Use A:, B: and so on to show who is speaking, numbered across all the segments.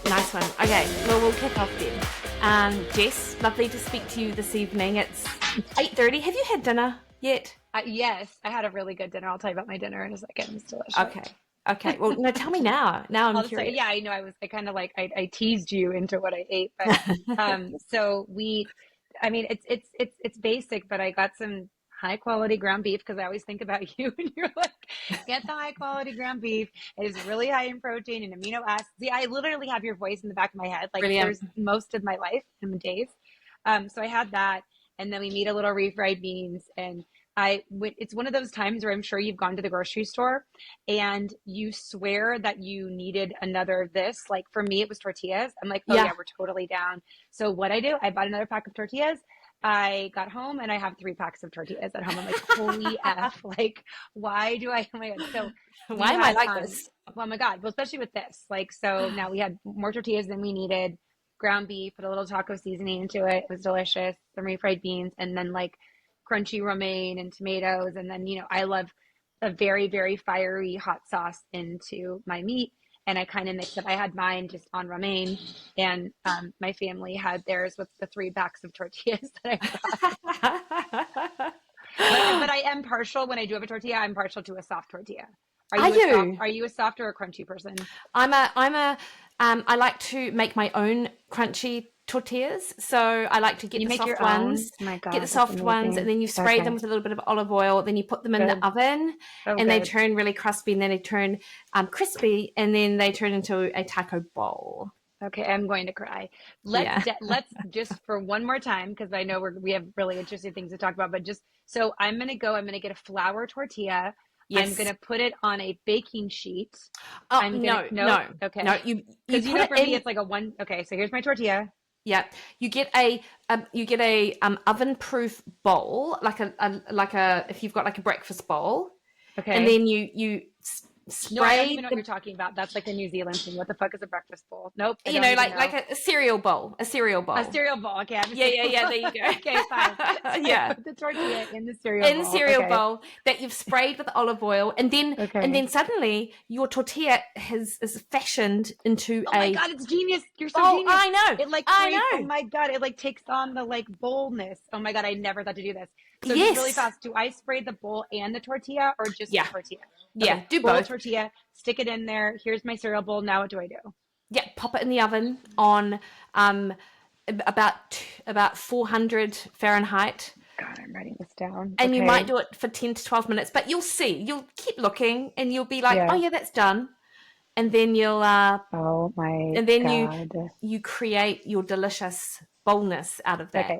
A: Nice one. Okay, well, we'll kick off then. Jess, lovely to speak to you this evening. It's 8:30. Have you had dinner yet?
B: Yes, I had a really good dinner. I'll tell you about my dinner in a second. It's delicious.
A: Okay. Well, no, tell me now. Now I'm
B: I'll just say,
A: curious.
B: yeah, I know I kind of like, I teased you into what I ate, but, so I mean, it's basic, but I got some high quality ground beef because I always think about you and you're like, get the high quality ground beef. It is really high in protein and amino acids. See, I literally have your voice in the back of my head, like
A: Brilliant.
B: there's most of my life and days. So I had that, and then we made a little refried beans, and it's one of those times where I'm sure you've gone to the grocery store and you swear that you needed another of this. Like for me, it was tortillas. I'm like, oh yeah,
A: Yeah.
B: we're totally down. So what I do, I bought another pack of tortillas. I got home and I have 3 packs of tortillas at home. I'm like, holy F, like, why do I, oh my God. So we
A: Why am I
B: had,
A: like this?
B: well, my God, well, especially with this, like, so now we had more tortillas than we needed, ground beef, put a little taco seasoning into it. It was delicious. Some refried beans, and then like crunchy romaine and tomatoes. And then, I love a very, very fiery hot sauce into my meat. And I kind of mixed it. I had mine just on romaine, and my family had theirs with the 3 packs of tortillas that I brought. But I am partial when I do have a tortilla. I'm partial to a soft tortilla.
A: Are you?
B: Are you a soft or a crunchy person?
A: I like to make my own crunchy tortillas. So I like to get
B: You
A: the
B: make
A: soft
B: your own?
A: ones,
B: Oh my
A: get the
B: God, that's
A: soft ones, and
B: amazing.
A: then you spray them
B: Okay,
A: with a little bit of olive oil. Then you put them in the
B: good.
A: oven,
B: Oh,
A: and they
B: good.
A: turn really crispy, and then they turn crispy, and then they turn into a taco bowl.
B: Okay, I'm going to cry.
A: Yeah.
B: Let's just for one more time, because I know we have really interesting things to talk about, but just so I'm gonna get a flour tortilla. I'm
A: Yes.
B: gonna put it on a baking sheet.
A: Oh
B: I'm gonna
A: no,
B: no,
A: no, no.
B: okay.
A: You
B: Because
A: put it
B: for me
A: in.
B: it's like a one, okay, so here's my tortilla.
A: Yeah, you get a oven proof bowl, like a if you've got like a breakfast bowl, and
B: Okay.
A: then you
B: No, I don't even
A: spray
B: know what
A: the
B: you're talking about. That's like a New Zealand thing. What the fuck is a breakfast bowl? Nope, I
A: you
B: don't
A: know
B: even
A: like
B: know.
A: a cereal bowl, a cereal
B: A
A: bowl.
B: cereal bowl. Okay, I have a
A: Yeah, yeah,
B: cereal
A: yeah.
B: bowl.
A: There you
B: Okay, fine.
A: go.
B: So I
A: Yeah,
B: put the tortilla in the cereal
A: in the
B: bowl.
A: cereal
B: Okay.
A: bowl that you've sprayed with olive oil, and then
B: Okay.
A: suddenly your tortilla is fashioned into
B: Oh my
A: a
B: God, it's genius. You're so
A: bowl.
B: genius.
A: I know,
B: It like
A: I
B: creates, oh
A: know.
B: my God, it like takes on the like boldness. Oh my God, I never thought to do this. So just really
A: Yes,
B: fast, do I spray the bowl and the tortilla or just the
A: yeah,
B: tortilla?
A: yeah.
B: Okay,
A: Do
B: bowl,
A: both.
B: tortilla, stick it in there. Here's my cereal bowl. Now what do I do?
A: Yeah, pop it in the oven on um about 400 Fahrenheit,
B: God, I'm writing this down.
A: and you might
B: Okay.
A: do it for 10 to 12 minutes, but you'll see. You'll keep looking, and you'll be like, "Oh
B: Yeah.
A: yeah, that's done." And then
B: Oh my
A: and then
B: God.
A: you create your delicious boldness out of that.
B: Okay.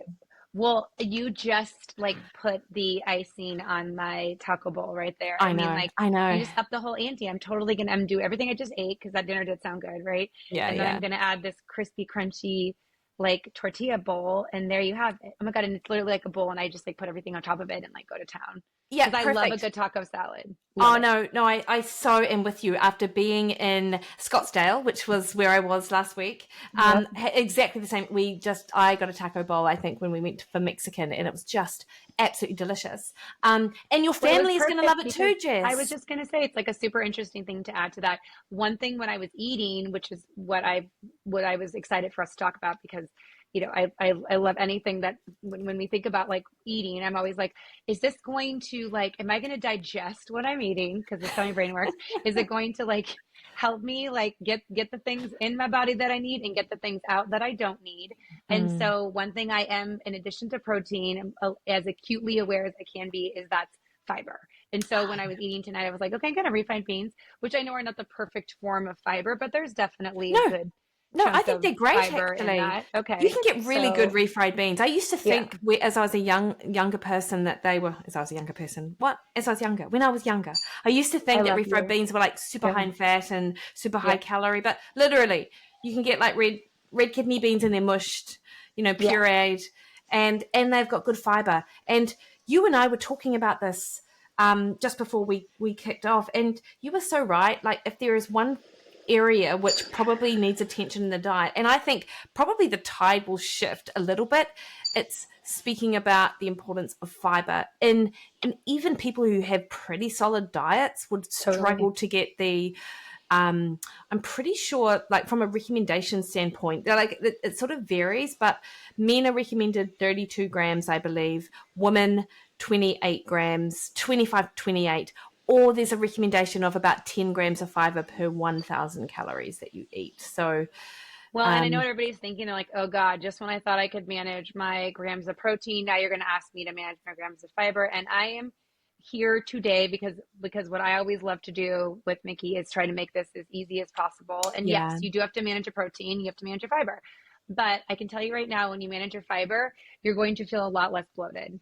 B: Well, you just like put the icing on my taco bowl right there. I
A: I
B: mean,
A: know.
B: like
A: I know.
B: you just up the whole ante. I'm totally gonna undo everything I just ate because that dinner did sound good, right?
A: Yeah,
B: And then I'm
A: yeah.
B: gonna add this crispy, crunchy, like tortilla bowl, and there you have it. Oh my God, and it's literally like a bowl, and I just like put everything on top of it and like go to town.
A: Yeah,
B: Because I love a
A: perfect.
B: good taco salad. Love
A: Oh
B: it.
A: no, no, I so am with you. After being in Scottsdale, which was where I was last week,
B: Yep.
A: exactly the same. I got a taco bowl, I think, when we went for Mexican, and it was just absolutely delicious. And your
B: Well, it was
A: family is going to love
B: perfect
A: it
B: because
A: too,
B: I was
A: Jess.
B: just going to say it's like a super interesting thing to add to that. One thing when I was eating, which is what I was excited for us to talk about because I love anything that when we think about like eating, I'm always like, is this going to like, am I going to digest what I'm eating? Because that's how my brain works. Is it going to like help me like get the things in my body that I need and get the things out that I don't need? And
A: Mm.
B: so one thing I am, in addition to protein, as acutely aware as I can be, is that's fiber. And so when I was eating tonight, I was like, okay, I'm gonna refined beans, which I know are not the perfect form of fiber, but there's definitely a
A: No,
B: good
A: no, I
B: chunk
A: think
B: of
A: they're great
B: fiber in
A: actually.
B: that.
A: You
B: Okay.
A: can get really good
B: So
A: refried beans. I used to
B: yeah,
A: think, as I was a younger person, that they were. As I was a younger person, what? As I was younger, when I was younger, I used to
B: I
A: think that
B: love
A: refried
B: you.
A: beans were like super high
B: Yeah.
A: in fat and super high
B: Yeah.
A: calorie. But literally, you can get like red kidney beans and they're mushed,
B: Yeah.
A: pureed, and they've got good fiber. And you and I were talking about this just before we kicked off, and you were so right. Like, if there is one area which probably needs attention in the diet, and I think probably the tide will shift a little bit, it's speaking about the importance of fiber and even people who have pretty solid diets would struggle
B: Totally.
A: to get the I'm pretty sure, like from a recommendation standpoint, they're like it sort of varies, but men are recommended 32 grams, I believe. Women 28 grams, 25 to 28. Or there's a recommendation of about 10 grams of fiber per 1,000 calories that you eat. So,
B: Well, and I know
A: um,
B: what everybody's thinking. They're like, oh God, just when I thought I could manage my grams of protein, now you're going to ask me to manage my grams of fiber. And I am here today because what I always love to do with Mikki is try to make this as easy as possible. And yes,
A: yeah.
B: you do have to manage your protein, you have to manage your fiber. But I can tell you right now, when you manage your fiber, you're going to feel a lot less bloated.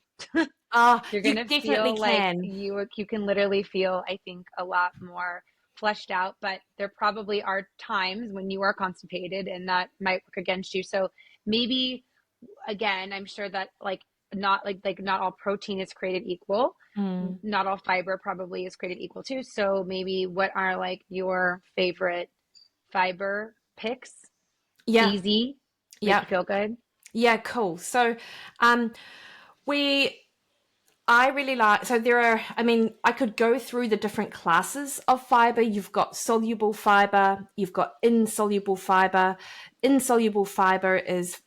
A: Oh,
B: You're
A: you
B: going to
A: definitely
B: feel like
A: can.
B: you can literally feel, I think, a lot more fleshed out, but there probably are times when you are constipated and that might work against you. So maybe again, I'm sure that like not all protein is created equal.
A: Mm.
B: Not all fiber probably is created equal too. So maybe what are like your favorite fiber picks?
A: Yeah.
B: Easy, make
A: Yeah.
B: you feel good.
A: Yeah, cool. So, um, we I really like, so there are, I mean, I could go through the different classes of fiber. You've got soluble fiber, you've got insoluble fiber. Insoluble fiber is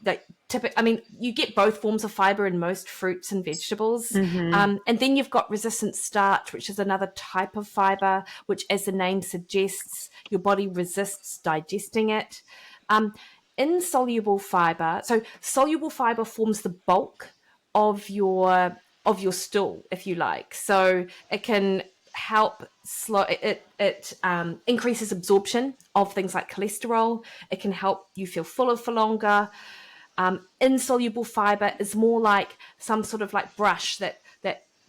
A: that typical, I mean, you get both forms of fiber in most fruits and vegetables.
B: Mm-hmm.
A: And then you've got resistant starch, which is another type of fiber, which, as the name suggests, your body resists digesting it. Um, Insoluble fiber, so soluble fiber forms the bulk of your stool, if you like. So it can help slow it increases absorption of things like cholesterol. It can help you feel fuller for longer. Insoluble fiber is more like some sort of like brush that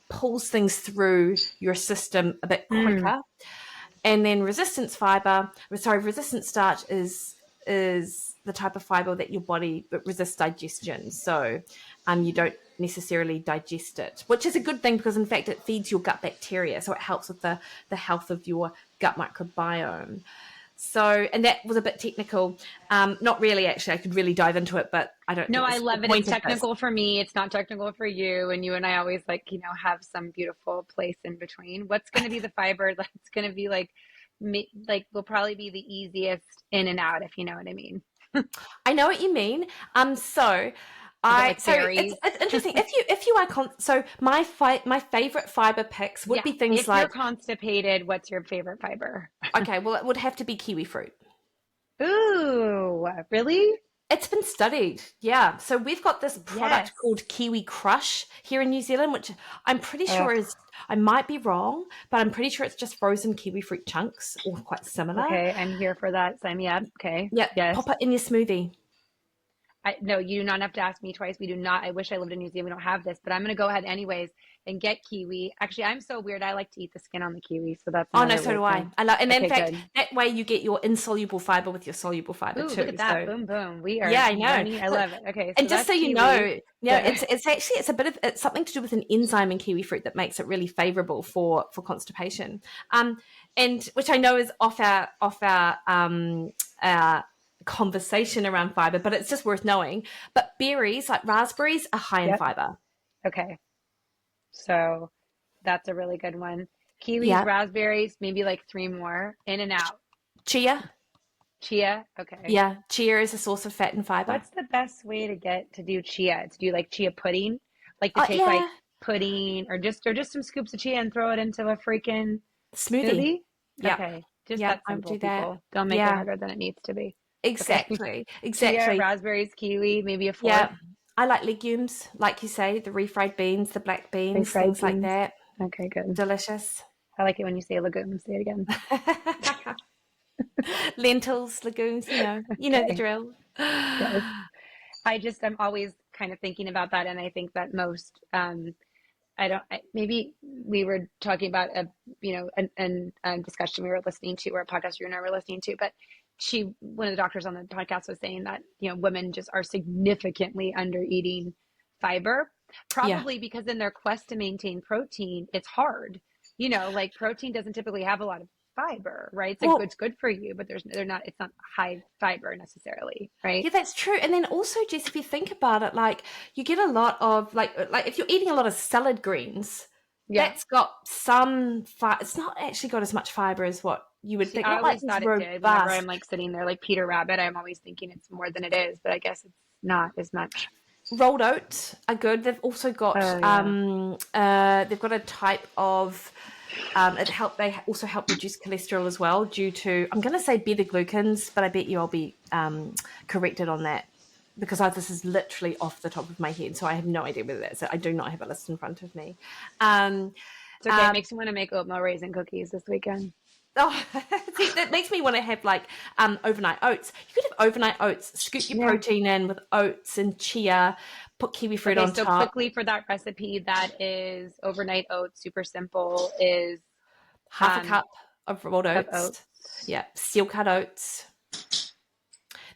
A: pulls things through your system a bit
B: Mm.
A: quicker. And then resistant starch is the type of fiber that your body resists digestion. So you don't necessarily digest it, which is a good thing because in fact it feeds your gut bacteria. So it helps with the health of your gut microbiome. So, and that was a bit technical. Not really, actually. I could really dive into it, but I don't
B: No,
A: think
B: I
A: this is the
B: love it. It's
A: point of this.
B: technical for me. It's not technical for you. And you and I always like, have some beautiful place in between. What's going to be the fiber that's going to be like, will probably be the easiest in and out, if you know what I mean.
A: I know what you mean. So
B: Is it
A: I
B: like
A: so
B: berries?
A: it's interesting. If you are so my favorite fiber picks would
B: Yeah.
A: be things
B: If you're
A: like,
B: constipated, what's your favorite fiber?
A: okay, well, it would have to be kiwi fruit.
B: Ooh, really?
A: It's been studied, yeah. So we've got this product
B: Yes.
A: called Kiwi Crush here in New Zealand, which I'm pretty sure
B: Ugh,
A: is, I might be wrong, but I'm pretty sure it's just frozen kiwi fruit chunks or quite similar.
B: okay. I'm here for that. Sign me up. Okay.
A: Yeah,
B: Yes.
A: pop it in your smoothie.
B: No, you do not have to ask me twice. We do not. I wish I lived in New Zealand. We don't have this, but I'm going to go ahead anyways and get kiwi. Actually, I'm so weird. I like to eat the skin on the kiwi, so that's
A: Oh no,
B: another
A: so
B: weird
A: do I.
B: thing.
A: I love, and in
B: Okay,
A: fact,
B: good.
A: that way you get your insoluble fiber with your soluble fiber
B: Ooh, look
A: too.
B: at that.
A: So
B: Boom, boom. We are
A: yeah, I know.
B: running. I love it. Okay, so
A: And just
B: that's
A: so you
B: kiwi.
A: know,
B: Good.
A: it's actually it's a bit of it's something to do with an enzyme in kiwi fruit that makes it really favorable for constipation. And which I know is off our conversation around fiber, but it's just worth knowing. But berries like raspberries are high in
B: Yep.
A: fiber.
B: Okay. So that's a really good one. Kiwis,
A: Yeah,
B: raspberries, maybe like three more. In and out.
A: chia.
B: Chia. Okay.
A: Yeah, chia is a source of fat and fiber.
B: What's the best way to get to do chia? To do like chia pudding? Like to
A: Oh
B: take like
A: yeah,
B: pudding or just some scoops of chia and throw it into a freaking
A: smoothie.
B: smoothie?
A: Yeah,
B: Okay. Just
A: yeah,
B: that
A: I would
B: simple,
A: do that.
B: people. Don't make it
A: Yeah,
B: harder than it needs to be. Okay.
A: exactly,
B: Chia,
A: exactly.
B: raspberries, kiwi, maybe a fourth.
A: Yeah, I like legumes, like you say, the refried beans, the black beans,
B: Refried
A: things like
B: beans.
A: that.
B: Okay, good.
A: Delicious.
B: I like it when you say legumes. Say it again.
A: Lentils, legumes, you know the
B: Okay.
A: drill.
B: Yes. I'm always kind of thinking about that. And I think that most, maybe we were talking about a discussion we were listening to, or a podcast you and I were listening to, but one of the doctors on the podcast was saying that, women just are significantly under eating fiber,
A: Yeah.
B: probably because in their quest to maintain protein, it's hard. Like protein doesn't typically have a lot of fiber, right?
A: Well,
B: It's good for you, but it's not high fiber necessarily, right?
A: yeah, that's true. And then also, Jess, if you think about it, like you get a lot of like if you're eating a lot of salad greens,
B: Yeah.
A: that's got some fiber. It's not actually got as much fiber as what you would
B: See,
A: think,
B: I
A: not like
B: always
A: these
B: thought it did. Whenever
A: robust.
B: I'm like sitting there like Peter Rabbit, I'm always thinking it's more than it is, but I guess it's not as much.
A: Rolled oats are good. They've also got
B: Oh yeah.
A: they've got a type of they also help reduce cholesterol as well due to, I'm going to say beta glucans, but I bet you I'll be corrected on that because this is literally off the top of my head, so I have no idea whether that's it. I do not have a list in front of me.
B: It's okay. It makes me want to make oatmeal raisin cookies this weekend.
A: Oh, see, that makes me want to have like overnight oats. You could have overnight oats, scoop your
B: Yeah.
A: protein in with oats and chia, put kiwi fruit
B: Okay,
A: on
B: so
A: top.
B: quickly for that recipe, that is overnight oats, super simple, is
A: Half a cup of rolled
B: of
A: oats.
B: oats.
A: Yeah, steel cut oats.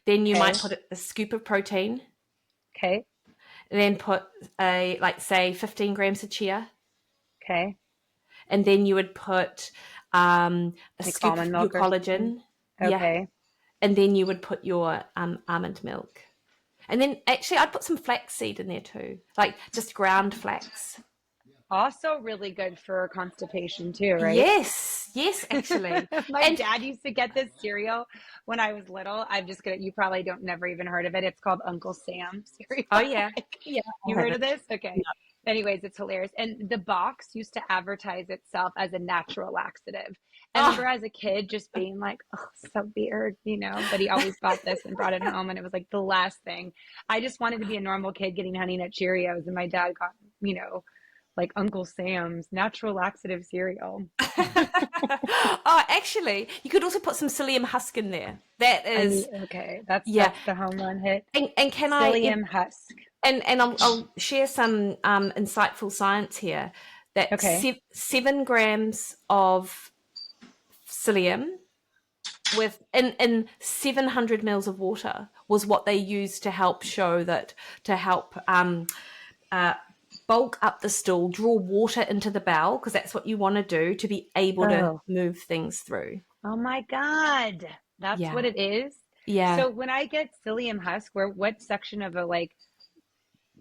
A: Then you
B: Okay.
A: might put a scoop of protein.
B: Okay.
A: Then put say 15 grams of chia.
B: Okay.
A: And then you would put a
B: Like
A: scoop of
B: almond
A: your
B: milk or something.
A: collagen. Yeah.
B: Okay.
A: And then you would put your almond milk. And then actually I'd put some flax seed in there too. Like just ground flax.
B: Also really good for constipation too, right?
A: Yes, actually.
B: My
A: And
B: dad used to get this cereal when I was little. You probably don't never even heard of it. It's called Uncle Sam cereal.
A: oh yeah.
B: Like,
A: Yeah,
B: you
A: I have
B: heard
A: it.
B: of this? Okay.
A: Yeah.
B: Anyways, it's hilarious. And the box used to advertise itself as a natural laxative. I
A: Oh,
B: remember as a kid just being like, oh, so weird, but he always bought this and brought it home. And it was like the last thing. I just wanted to be a normal kid getting Honey Nut Cheerios. And my dad got, like Uncle Sam's natural laxative cereal.
A: oh, actually, you could also put some psyllium husk in there. That is,
B: Okay, that's
A: yeah.
B: the home run hit.
A: And can
B: Psyllium husk.
A: and I'll share some insightful science here. That
B: Okay.
A: 7 grams of psyllium with in 700 mils of water was what they used to help show that to help bulk up the stool, draw water into the bowel, because that's what you want to do to be able to
B: Oh.
A: move things through.
B: Oh my God. That's
A: Yeah.
B: what it is.
A: Yeah.
B: So when I get psyllium husk, what section of a like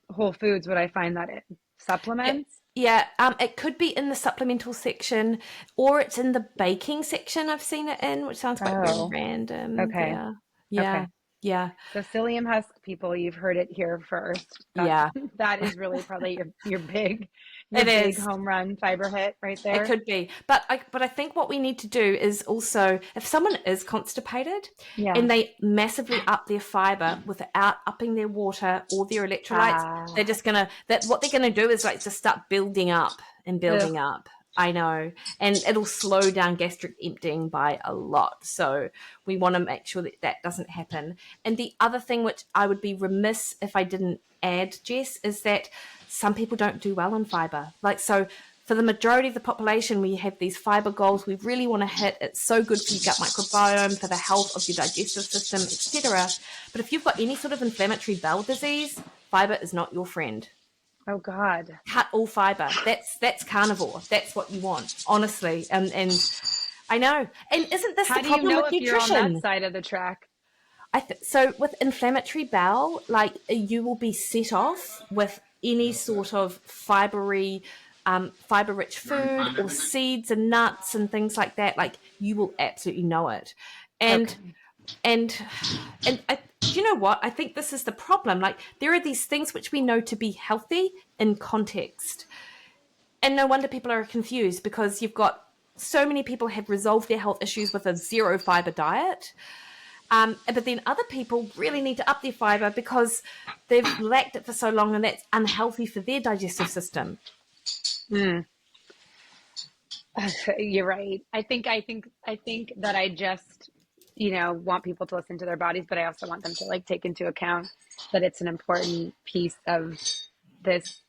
B: Whole Foods would I find that in? Supplements?
A: Yeah, it could be in the supplemental section, or it's in the baking section. I've seen it in, which sounds quite
B: Oh,
A: random
B: okay.
A: there.
B: Okay.
A: Yeah, yeah,
B: So psyllium husk people, you've heard it here first.
A: yeah.
B: That is really probably your big
A: It
B: big
A: is.
B: home run fiber hit right
A: It
B: there.
A: could be, but I think what we need to do is also, if someone is constipated
B: Yeah.
A: and they massively up their fiber without upping their water or their electrolytes,
B: Ah.
A: they're just gonna what they're gonna do is like just start building up and building
B: Ugh.
A: up. I know, and it'll slow down gastric emptying by a lot. So we want to make sure that that doesn't happen. And the other thing, which I would be remiss if I didn't add, Jess, is that some people don't do well on fiber. Like, so for the majority of the population, we have these fiber goals we really want to hit. It's so good for your gut microbiome, for the health of your digestive system, etc. But if you've got any sort of inflammatory bowel disease, fiber is not your friend.
B: Oh God.
A: Cut all fiber. That's carnivore. That's what you want, honestly. And I know. And isn't this
B: How
A: the
B: do you
A: problem
B: know
A: with
B: if you're on
A: nutrition?
B: that side of the track?
A: So with inflammatory bowel, like you will be set off with any sort of fiber-rich food or seeds and nuts and things like that. Like you will absolutely know it. And
B: Okay.
A: and do you know what? I think this is the problem. Like there are these things which we know to be healthy in context, and no wonder people are confused, because you've got so many people have resolved their health issues with a zero fiber diet. But then other people really need to up their fiber because they've lacked it for so long, and that's unhealthy for their digestive system.
B: You're right. I think that I just, want people to listen to their bodies, but I also want them to like take into account that it's an important piece of this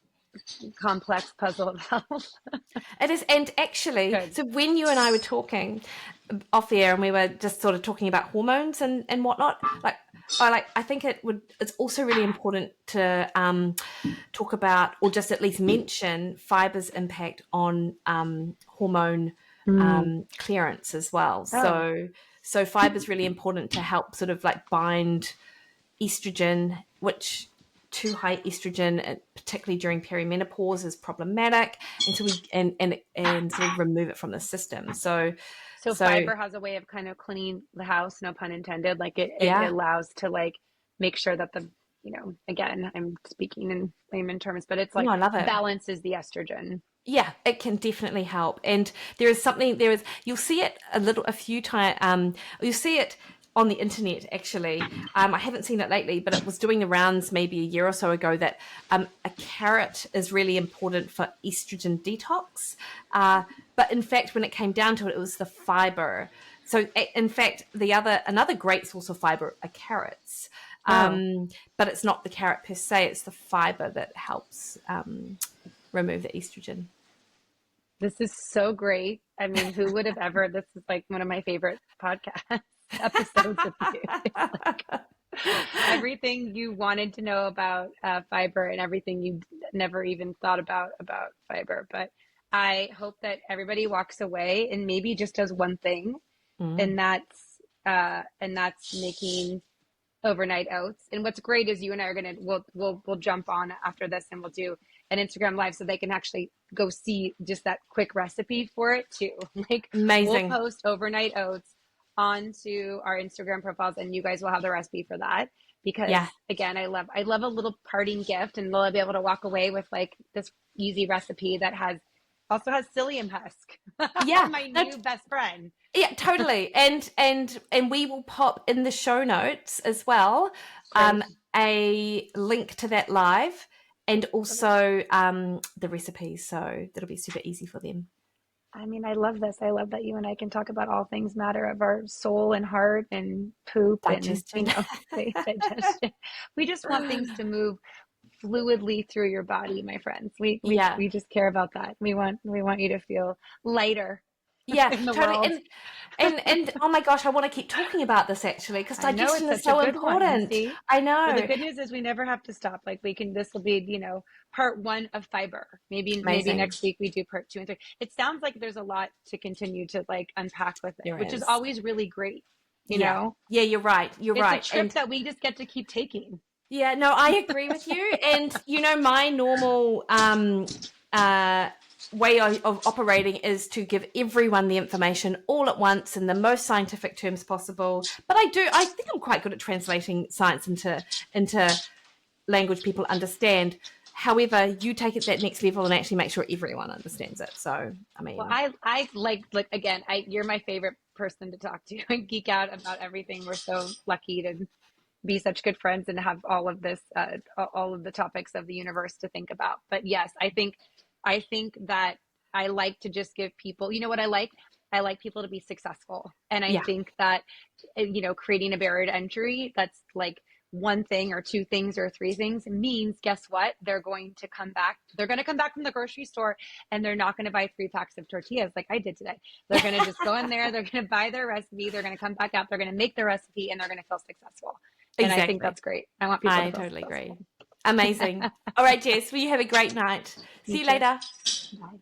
B: complex puzzle of health.
A: It is, and actually,
B: Good.
A: so when you and I were talking off air, and we were just sort of talking about hormones and whatnot, I think it's also really important to talk about, or just at least mention, fiber's impact on hormone clearance as well.
B: Oh.
A: So fiber is really important to help sort of like bind estrogen, which too high estrogen, particularly during perimenopause, is problematic, and so we and sort of remove it from the system. So
B: So
A: So
B: fiber has a way of kind of cleaning the house, no pun intended. Like it
A: yeah.
B: allows to like make sure that the, again, I'm speaking in layman terms, but it's
A: No,
B: like
A: I love it.
B: balances the estrogen.
A: Yeah, it can definitely help. And you'll see it a few times. You'll see it on the internet, actually. I haven't seen it lately, but it was doing the rounds maybe a year or so ago that a carrot is really important for estrogen detox. But in fact, when it came down to it, it was the fiber. So in fact, another great source of fiber are carrots.
B: Oh,
A: But it's not the carrot per se, it's the fiber that helps remove the estrogen.
B: this is so great. I mean, who would have ever, this is like one of my favorite podcast episodes with you. It's like everything you wanted to know about fiber and everything you never even thought about fiber. But I hope that everybody walks away and maybe just does one thing,
A: Mm.
B: and that's making overnight oats. And what's great is you and I are gonna we'll jump on after this and we'll do an Instagram live so they can actually go see just that quick recipe for it too. Like we'll
A: Amazing.
B: post overnight oats onto our Instagram profiles and you guys will have the recipe for that. Because
A: Yeah.
B: again, I love a little parting gift and they'll be able to walk away with like this easy recipe that also has psyllium husk.
A: Yeah.
B: My
A: No,
B: new best friend.
A: yeah, totally. And we will pop in the show notes as well,
B: Great.
A: a link to that live and also the recipes. So that'll be super easy for them.
B: I mean, I love this. I love that you and I can talk about all things matter of our soul and heart and poop and,
A: Digestion.
B: digestion. We just want things to move fluidly through your body, my friends. We we
A: Yeah.
B: we just care about that. We want you to feel lighter
A: Yeah,
B: in the
A: totally.
B: world.
A: And oh my gosh, I want to keep talking about this actually because
B: I know it's
A: digestion is
B: such a
A: so
B: good one.
A: important.
B: See?
A: I
B: Well, the
A: know.
B: good news is we never have to stop. Like this will be, part one of fiber. Maybe
A: Amazing.
B: next week we do part two and three. It sounds like there's a lot to continue to like unpack with it,
A: There
B: which is
A: is.
B: always really great. You
A: Yeah.
B: know,
A: Yeah, you're right. You're
B: it's a
A: right.
B: trip
A: And
B: that we just get to keep taking.
A: yeah, no, I agree with you. And my normal way of operating is to give everyone the information all at once in the most scientific terms possible. But I think I'm quite good at translating science into language people understand. However, you take it that next level and actually make sure everyone understands it. So, I
B: Well,
A: mean,
B: I like again, you're my favorite person to talk to and geek out about everything. We're so lucky to be such good friends and have all of this, all of the topics of the universe to think about. But yes, I think that I like to just give people, you know what I like? I like people to be successful. And I
A: yeah,
B: think that, creating a barrier to entry that's like one thing or two things or three things means, guess what? They're going to come back. They're going to come back from the grocery store and they're not going to buy 3 packs of tortillas like I did today. They're going to just go in there. They're going to buy their recipe. They're going to come back out. They're going to make the recipe and they're going to feel successful. And I think
A: exactly.
B: that's great. I want people to
A: I
B: feel
A: totally agree.
B: successful.
A: Amazing. All right, Jess, well, you have a great night.
B: You
A: See you
B: too.
A: later.
B: Bye.